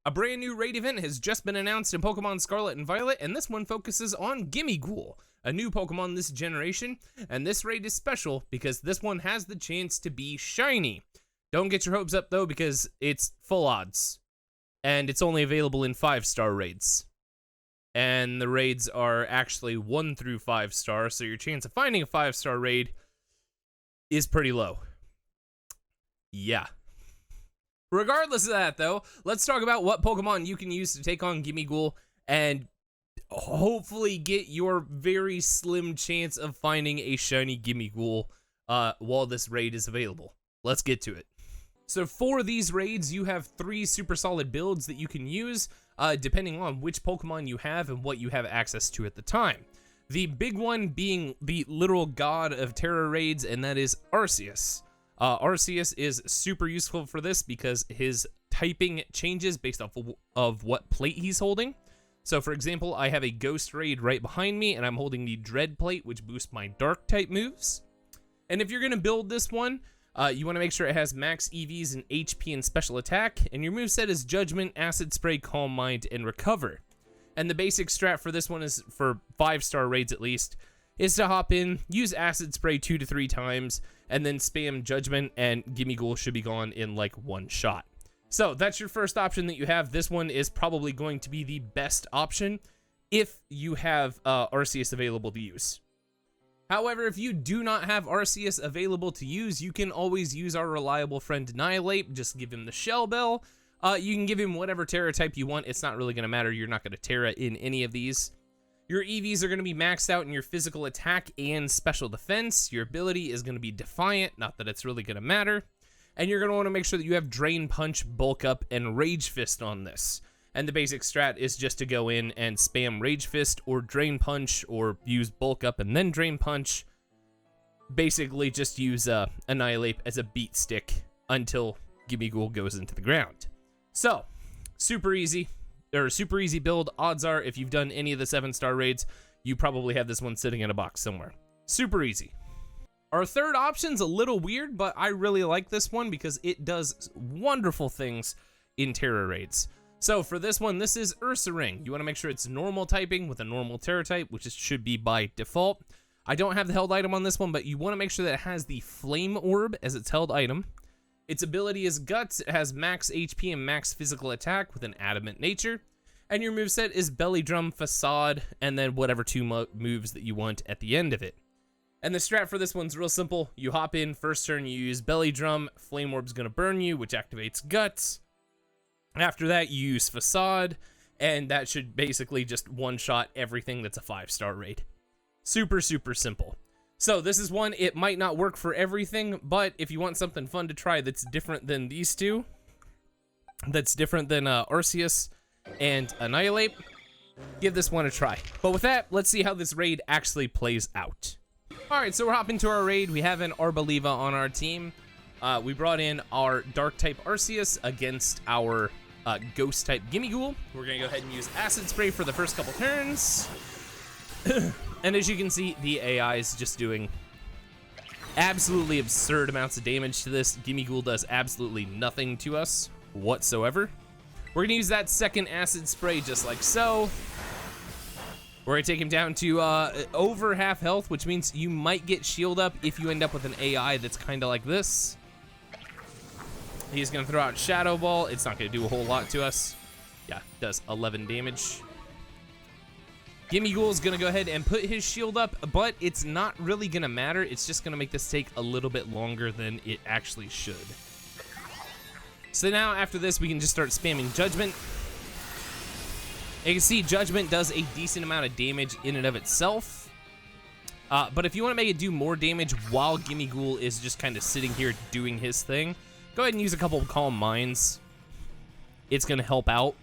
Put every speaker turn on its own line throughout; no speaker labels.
A brand new raid event has just been announced in Pokemon Scarlet and Violet, and this one focuses on Gimmighoul, a new Pokemon this generation, and this raid is special because this one has the chance to be shiny. Don't get your hopes up though, because it's full odds, and it's only available in 5-star raids. And the raids are actually 1 through 5 star, so your chance of finding a 5-star raid is pretty low. Yeah. Regardless of that, though, let's talk about what Pokemon you can use to take on Gimmighoul and hopefully get your very slim chance of finding a shiny Gimmighoul while this raid is available. Let's get to it. So for these raids, you have 3 super solid builds that you can use, depending on which Pokemon you have and what you have access to at the time. The big one being the literal god of TERA raids, and that is Arceus. Arceus is super useful for this because his typing changes based off of what plate he's holding. So for example, I have a Ghost raid right behind me, and I'm holding the Dread plate, which boosts my Dark type moves. And if you're going to build this one, you want to make sure it has max EVs and HP and special attack, and your moveset is Judgment, Acid Spray, Calm Mind, and Recover. And the basic strat for this one is, for 5-star raids at least, is to hop in, use Acid Spray 2 to 3 times, and then spam Judgment, and Gimmighoul should be gone in like 1 shot. So that's your first option that you have. This one is probably going to be the best option if you have Arceus available to use. However, if you do not have Arceus available to use, you can always use our reliable friend Annihilate. Just give him the Shell Bell. You can give him whatever Terra type you want. It's not really going to matter. You're not going to Terra in any of these. Your EVs are going to be maxed out in your physical attack and special defense. Your ability is going to be Defiant, not that it's really going to matter. And you're going to want to make sure that you have Drain Punch, Bulk Up, and Rage Fist on this. And the basic strat is just to go in and spam Rage Fist or Drain Punch, or use Bulk Up and then Drain Punch. Basically just use Annihilate as a beat stick until Gimmighoul goes into the ground. So, super easy build. Odds are, if you've done any of the 7-star raids, you probably have this one sitting in a box somewhere. Super easy. Our third option's a little weird, but I really like this one because it does wonderful things in Terra raids. So for this one, this is Ursaring. You want to make sure it's normal typing with a normal Terra type, which it should be by default. I don't have the held item on this one, but you want to make sure that it has the Flame Orb as its held item. Its ability is Guts. It has max HP and max physical attack with an adamant nature. And your moveset is Belly Drum, Facade, and then whatever 2 moves that you want at the end of it. And the strat for this one's real simple. You hop in, first turn you use Belly Drum, Flame Orb's going to burn you, which activates Guts. After that, you use Facade, and that should basically just one-shot everything that's a 5-star raid. Super, super simple. So this is one, it might not work for everything, but if you want something fun to try that's different than these two, that's different than Arceus and Annihilate, give this one a try. But with that, let's see how this raid actually plays out. Alright, so we're hopping to our raid. We have an Arboliva on our team. We brought in our Dark-type Arceus against our Ghost-type Gimmighoul. We're going to go ahead and use Acid Spray for the first couple turns. And as you can see, the AI is just doing absolutely absurd amounts of damage to this. Gimmighoul does absolutely nothing to us whatsoever. We're going to use that second Acid Spray just like so. We're going to take him down to over half health, which means you might get shield up if you end up with an AI that's kind of like this. He's going to throw out Shadow Ball. It's not going to do a whole lot to us. Yeah, does 11 damage. Gimmighoul's going to go ahead and put his shield up, but it's not really going to matter. It's just going to make this take a little bit longer than it actually should. So now, after this, we can just start spamming Judgment. You can see Judgment does a decent amount of damage in and of itself. But if you want to make it do more damage while Gimmighoul is just kind of sitting here doing his thing, go ahead and use a couple of Calm Minds. It's going to help out.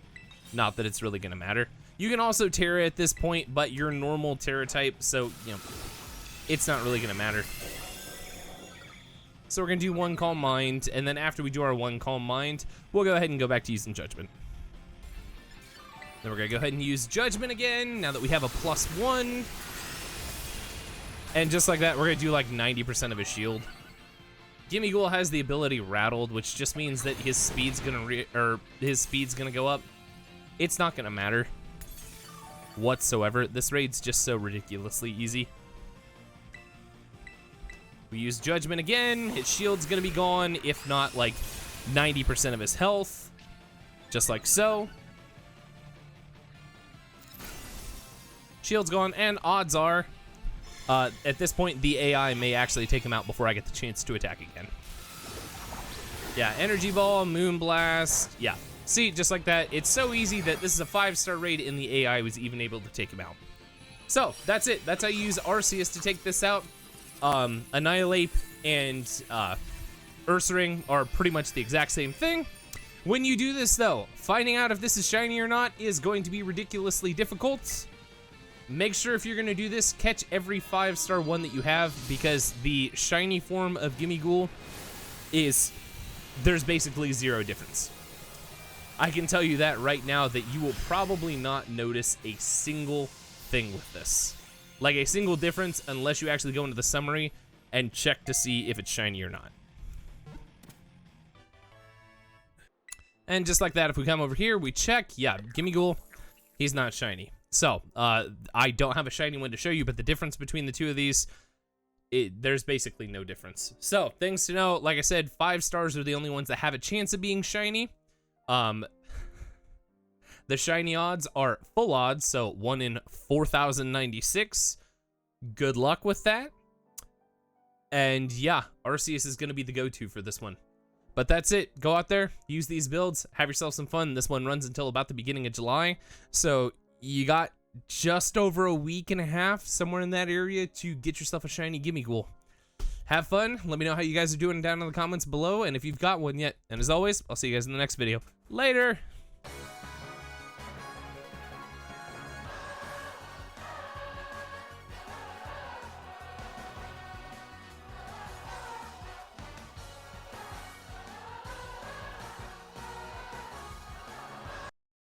Not that it's really going to matter. You can also Terra at this point, but you're normal Terra type, so, you know, it's not really going to matter. So we're going to do 1 Calm Mind, and then after we do our 1 Calm Mind, we'll go ahead and go back to using Judgment. Then we're going to go ahead and use Judgment again, now that we have a +1. And just like that, we're going to do like 90% of his shield. Gimmighoul has the ability Rattled, which just means that his speed's gonna go up. It's not gonna matter whatsoever. This raid's just so ridiculously easy. We use Judgment again. His shield's gonna be gone, if not like 90% of his health, just like so. Shield's gone, and odds are, at this point, the AI may actually take him out before I get the chance to attack again. Yeah, Energy Ball, Moonblast, yeah. See, just like that, it's so easy that this is a 5-star raid and the AI was even able to take him out. So, that's it. That's how you use Arceus to take this out. Annihilate and Ursaring are pretty much the exact same thing. When you do this, though, finding out if this is shiny or not is going to be ridiculously difficult. Make sure if you're going to do this, catch every 5-star one that you have, because the shiny form of Gimmighoul there's basically zero difference. I can tell you that right now, that you will probably not notice a single thing with this. Like a single difference, unless you actually go into the summary and check to see if it's shiny or not. And just like that, if we come over here, we check, yeah, Gimmighoul, he's not shiny. So, I don't have a shiny one to show you, but the difference between the two of these, there's basically no difference. So, things to know, like I said, 5 stars are the only ones that have a chance of being shiny. The shiny odds are full odds, so 1 in 4,096. Good luck with that. And yeah, Arceus is going to be the go-to for this one. But that's it. Go out there, use these builds, have yourself some fun. This one runs until about the beginning of July, so you got just over a week and a half, somewhere in that area, to get yourself a shiny Gimmighoul. Have fun. Let me know how you guys are doing down in the comments below, and if you've got one yet. And as always, I'll see you guys in the next video. Later!